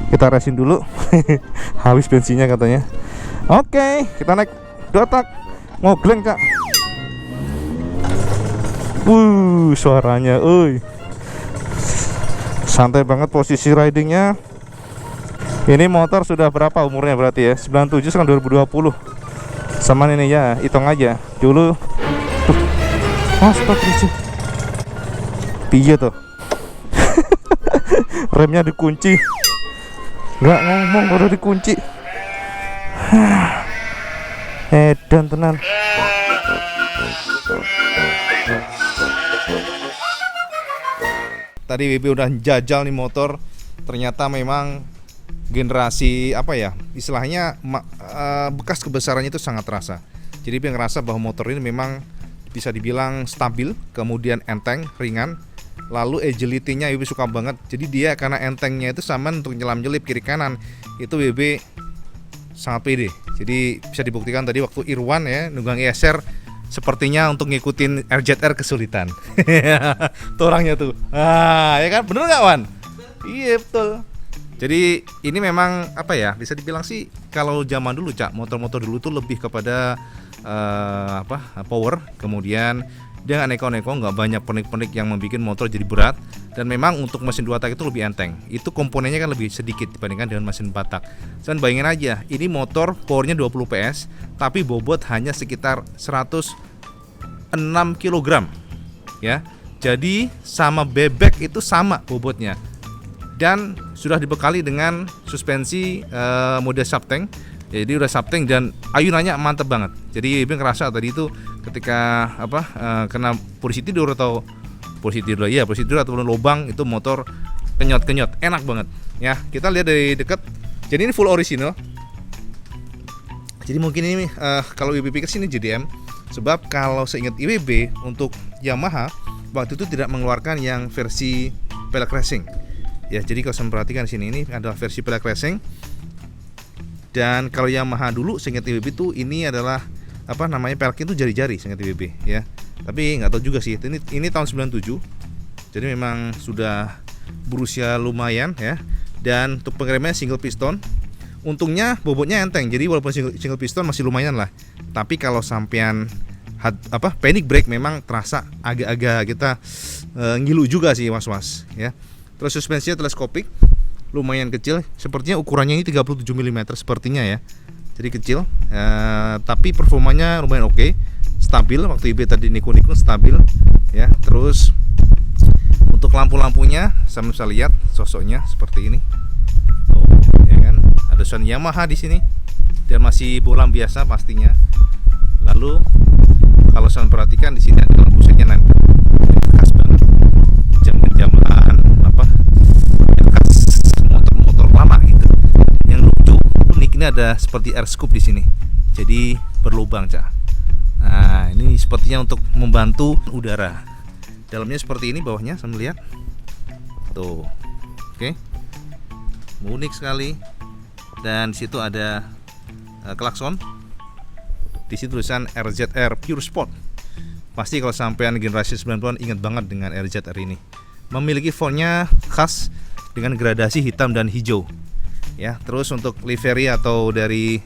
Kita resin dulu. Habis bensinnya katanya. Oke, kita naik 2 tak. Ngogleng, Cak. Suaranya, santai banget posisi ridingnya. Ini motor sudah berapa umurnya berarti ya? 97 sekarang 2020. Sama ini ya, hitung aja. Dulu astagfirullah. Piye tuh? Remnya dikunci. Nggak ngomong udah dikunci. Edan tenan. Tadi WB udah jajal nih motor. Ternyata memang generasi apa ya? Istilahnya bekas kebesarannya itu sangat terasa. Jadi WB ngerasa bahwa motor ini memang bisa dibilang stabil, kemudian enteng, ringan. Lalu agility-nya WB suka banget. Jadi dia karena entengnya itu sama untuk nyelam-nyelip kiri kanan. Itu WB sangat pede. Jadi bisa dibuktikan tadi waktu Irwan ya nunggang ESR sepertinya untuk ngikutin RZR kesulitan. Tuh orangnya tuh. Ya kan bener nggak Wan? Iya betul. Jadi ini memang apa ya? Bisa dibilang sih kalau zaman dulu Cak, motor-motor dulu tuh lebih kepada power, kemudian dia nggak neko-neko, nggak banyak pernik-pernik yang membuat motor jadi berat, dan memang untuk mesin 2 tak itu lebih enteng. Itu komponennya kan lebih sedikit dibandingkan dengan mesin 4 tak. Dan bayangin aja, ini motor powernya 20 PS, tapi bobot hanya sekitar 106 kg. Ya, jadi sama bebek itu sama bobotnya. Dan sudah dibekali dengan suspensi mode subtank. Jadi udah subtank dan ayunannya mantep banget. Jadi Ibu ngerasa tadi itu ketika kena posisi tidur atau posisi tidur atau lubang itu motor kenyot-kenyot, enak banget. Ya, kita lihat dari dekat. Jadi ini full original. Jadi mungkin ini kalau Ibu pikir sini JDM, sebab kalau seingat IWB untuk Yamaha waktu itu tidak mengeluarkan yang versi pelek racing. Ya, jadi kalau saya perhatikan di sini ini adalah versi pelek racing. Dan kalau Yamaha dulu seingat IWB itu ini adalah peleknya itu jari-jari seingat IWB ya. Tapi nggak tahu juga sih. Ini tahun 97. Jadi memang sudah berusia lumayan ya. Dan untuk pengeremnya single piston. Untungnya bobotnya enteng. Jadi walaupun single piston masih lumayan lah. Tapi kalau sampean panic brake memang terasa agak-agak kita ngilu juga sih was-was ya. Terus suspensinya teleskopik, lumayan kecil, sepertinya ukurannya ini 37 mm sepertinya ya. Jadi kecil, tapi performanya lumayan oke, stabil. Waktu IB tadi niku-niku stabil ya. Terus untuk lampu-lampunya saya bisa lihat sosoknya seperti ini. Ya kan? Ada sound Yamaha di sini dan masih bolam biasa pastinya. Lalu kalau saya perhatikan di sini ada lampu senyum khas banget. Zaman-zaman motor-motor lama gitu. Yang lucu unik ini ada seperti air scoop di sini. Jadi berlubang, Cak. Nah, ini sepertinya untuk membantu udara. Dalamnya seperti ini, bawahnya saya melihat. Tuh. Oke. Unik sekali. Dan di situ ada klakson. Di situ tulisan RZR Pure Sport. Pasti kalau sampean generasi 90-an ingat banget dengan RZR ini. Memiliki fontnya khas dengan gradasi hitam dan hijau. Ya, terus untuk livery atau dari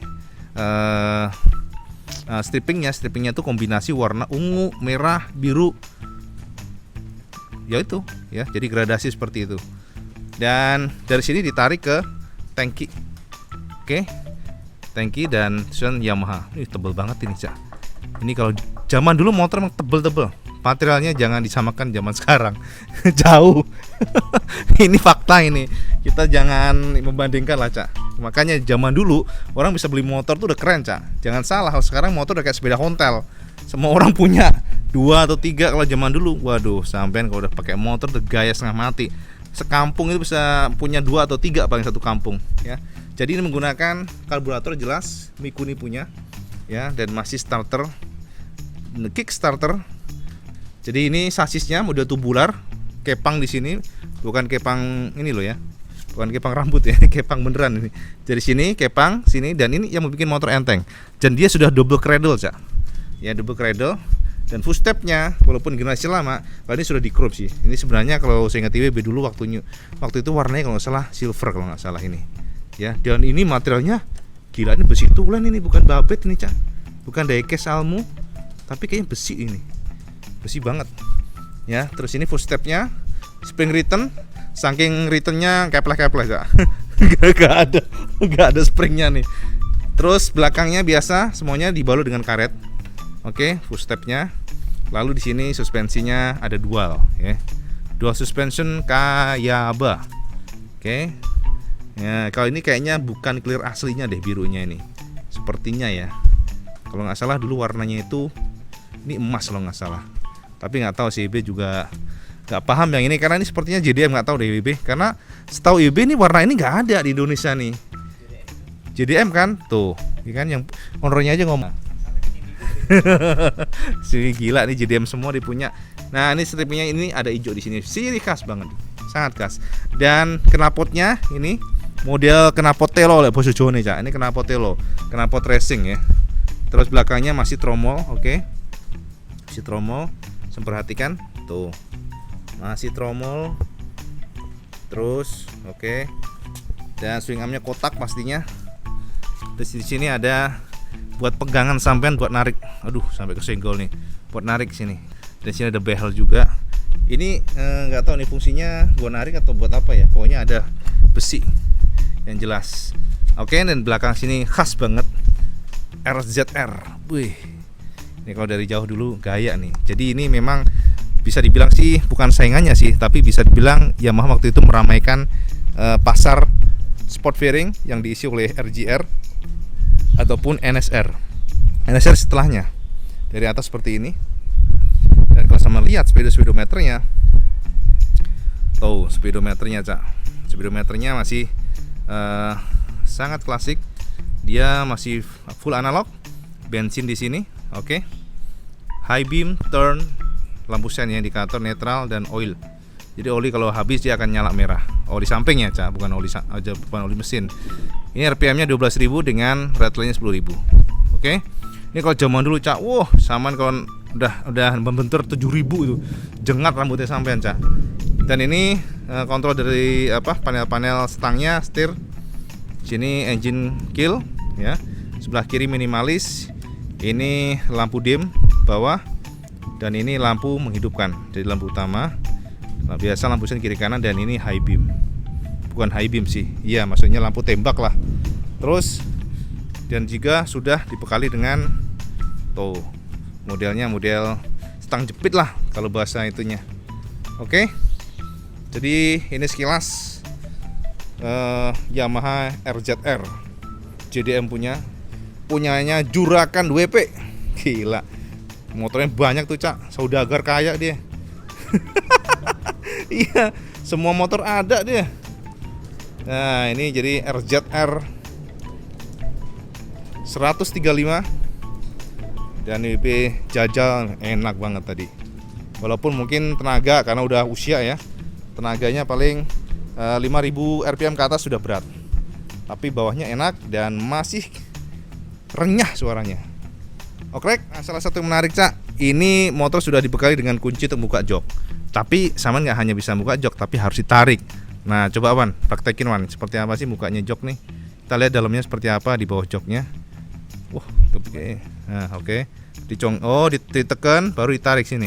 stripingnya itu kombinasi warna ungu, merah, biru. Ya itu, ya. Jadi gradasi seperti itu. Dan dari sini ditarik ke tangki. Oke. Tangki dan sound Yamaha. Ini tebel banget ini, Cak. Ini kalau zaman dulu motor emang tebel-tebel. Materialnya jangan disamakan zaman sekarang. Jauh. Ini fakta ini. Kita jangan membandingkan lah, Cak. Makanya zaman dulu orang bisa beli motor tuh udah keren, Cak. Jangan salah, sekarang motor udah kayak sepeda ontel. Semua orang punya 2 atau 3. Kalau zaman dulu, waduh, sampean kalau udah pakai motor udah gaya setengah mati. Sekampung itu bisa punya 2 atau 3 paling satu kampung, ya. Jadi ini menggunakan karburator jelas Mikuni punya, ya, dan masih starter, Kickstarter. Jadi ini sasisnya model tubular, kepang di sini, bukan kepang ini loh ya, bukan kepang rambut ya, kepang beneran ini. Jadi sini kepang sini, dan ini yang membuat motor enteng. Dan dia sudah double cradle, Cak. Ya, double cradle. Dan footstepnya walaupun generasi lama, kalau ini sudah di crop sih. Ini sebenarnya kalau saya ingat IWB dulu waktu itu warnanya kalau nggak salah silver kalau nggak salah ini. Ya, dan ini materialnya gila, ini besi tulen, ini bukan babet ini Cak, bukan diecast almu, tapi kayaknya besi ini, besi banget. Ya, terus ini footstepnya spring return, saking returnnya kepleh-kepleh Cak. Gak ada springnya nih. Terus belakangnya biasa semuanya dibalut dengan karet. Oke, footstepnya. Lalu di sini suspensinya ada dual, ya. Dual suspension Kayaba. Oke. Ya, kalau ini kayaknya bukan clear aslinya deh birunya ini. Sepertinya ya. Kalau nggak salah dulu warnanya itu ini emas kalau nggak salah. Tapi nggak tahu sih, IB juga nggak paham yang ini karena ini sepertinya JDM, nggak tahu deh IB. Karena setahu IB ini warna ini nggak ada di Indonesia nih. JDM kan, tuh, ya kan yang ownernya aja ngomong. Si gila nih JDM semua dipunya. Nah ini stripnya ini ada hijau di sini, ciri khas banget, sangat khas. Dan knalpotnya ini model knalpot telo oleh Bosu Jone Cak. Ini knalpot telo, knalpot racing ya. Terus belakangnya masih tromol, oke. Masih tromol, perhatikan tuh, masih tromol. Terus oke. Dan swing armnya kotak pastinya. Terus di sini ada buat pegangan sampean buat narik. Aduh, sampai kesenggol nih. Buat narik sini. Dan sini ada behel juga. Ini nggak tahu nih fungsinya buat narik atau buat apa ya. Pokoknya ada besi yang jelas. Oke, dan belakang sini khas banget RZR. Wih. Ini kalau dari jauh dulu gaya nih. Jadi ini memang bisa dibilang sih bukan saingannya sih, tapi bisa dibilang Yamaha waktu itu meramaikan pasar sport fairing yang diisi oleh RGR ataupun NSR. NSR setelahnya dari atas seperti ini. Dan kalau sama lihat speedometernya, tuh speedometernya Cak, speedometernya masih sangat klasik. Dia masih full analog, bensin di sini, oke. High beam, turn, lampu sen ya, indikator netral dan oil. Jadi oli kalau habis dia akan nyala merah. Oli sampingnya Cak, bukan oli aja, bukan oli mesin. Ini RPM-nya 12.000 dengan rateline-nya 10.000. Oke. Ini kalau zaman dulu Cak, wah, saman kalau udah membentur 7.000 itu. Jengat rambutnya sampean Cak. Dan ini kontrol dari panel-panel stangnya, setir. Sini engine kill ya. Sebelah kiri minimalis. Ini lampu dim bawah dan ini lampu menghidupkan. Jadi lampu utama. Nah, biasa lampu sen kiri kanan, dan ini high beam. Bukan high beam sih. Iya, maksudnya lampu tembak lah. Terus dan juga sudah dibekali dengan tuh modelnya model stang jepit lah kalau bahasa itunya. Oke. Jadi ini sekilas Yamaha RZR JDM punyanya Jurakan WP. Gila. Motornya banyak tuh Cak, saudagar kaya dia. Iya, semua motor ada dia. Nah, ini jadi RZR 135 dan WP jajal enak banget tadi. Walaupun mungkin tenaga karena udah usia ya, tenaganya paling 5.000 RPM ke atas sudah berat. Tapi bawahnya enak dan masih renyah suaranya. Oke, salah satu yang menarik Cak, ini motor sudah dibekali dengan kunci untuk buka jok. Tapi sama nggak hanya bisa buka jok, tapi harus ditarik. Nah, coba Wan, praktekin Wan, seperti apa sih bukanya jok nih? Kita lihat dalamnya seperti apa di bawah joknya. Wah, oke. Nah, oke. Ditekan baru ditarik sini.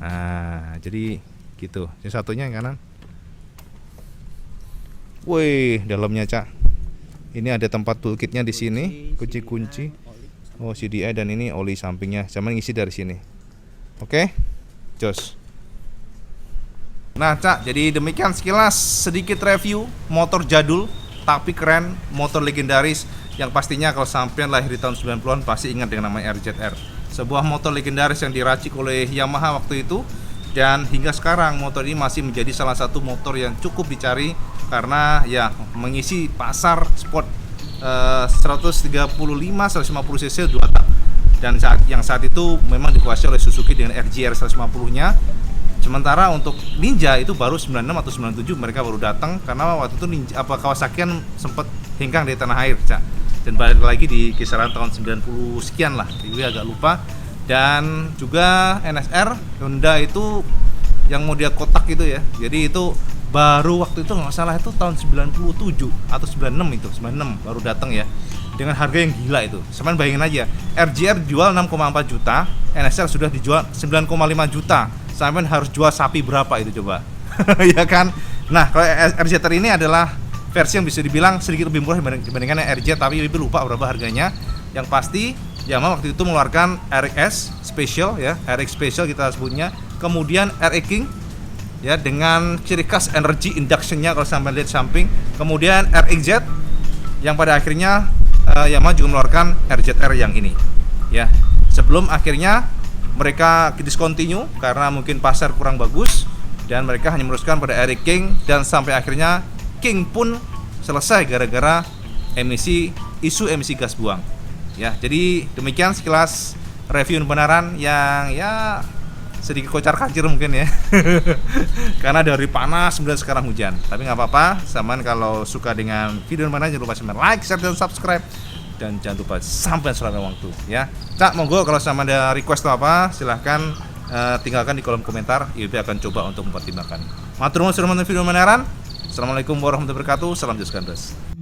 Nah, jadi gitu. Yang satunya yang kanan. Wih, dalamnya Cak. Ini ada tempat toolkitnya di sini, kunci-kunci. Oh, CDI dan ini oli sampingnya. Sama ngisi dari sini. Oke. Jos. Nah Cak, jadi demikian sekilas sedikit review motor jadul tapi keren, motor legendaris yang pastinya kalau sampean lahir di tahun 90-an pasti ingat dengan namanya RZR. Sebuah motor legendaris yang diracik oleh Yamaha waktu itu, dan hingga sekarang motor ini masih menjadi salah satu motor yang cukup dicari karena ya mengisi pasar sport 135 150 cc 2 tak. Dan saat itu memang dikuasai oleh Suzuki dengan RGR 150-nya. Sementara untuk Ninja itu baru 96 atau 97 mereka baru datang karena waktu itu Kawasaki kan sempat hengkang di tanah air Cak. Dan balik lagi di kisaran tahun 90 sekian lah, gue agak lupa. Dan juga NSR Honda itu yang model kotak itu ya. Jadi itu baru waktu itu nggak salah itu tahun 97 atau 96 itu, 96 baru datang ya. Dengan harga yang gila itu. Cuman bayangin aja, RJR jual 6,4 juta, NSR sudah dijual 9,5 juta. Sampai harus jual sapi berapa itu coba? Ya kan? Nah, kalau RJR ini adalah versi yang bisa dibilang sedikit lebih murah dibandingkan RJ, tapi lebih lupa berapa harganya. Yang pasti Yamaha waktu itu mengeluarkan RX Special ya, RX Special kita sebutnya. Kemudian RX King ya dengan ciri khas energy induction-nya kalau sampai lihat samping. Kemudian RXZ yang pada akhirnya Yamaha juga mengeluarkan RZR yang ini ya. Sebelum akhirnya mereka discontinue karena mungkin pasar kurang bagus dan mereka hanya meneruskan pada RX King, dan sampai akhirnya King pun selesai gara-gara isu emisi gas buang. Ya, jadi demikian sekilas review benaran yang ya sedikit kocar-kacir mungkin ya. Karena dari panas kemudian sekarang hujan. Tapi nggak apa-apa, samaan kalau suka dengan video benaran jangan lupa like, share, dan subscribe. Dan jangan lupa sampai selama waktu ya. Cak, monggo kalau sama ada request atau apa silahkan tinggalkan di kolom komentar. IWB akan coba untuk mempertimbangkan. Matur nuwun sudah menonton video benaran. Assalamualaikum warahmatullahi wabarakatuh. Salam Just Kandas.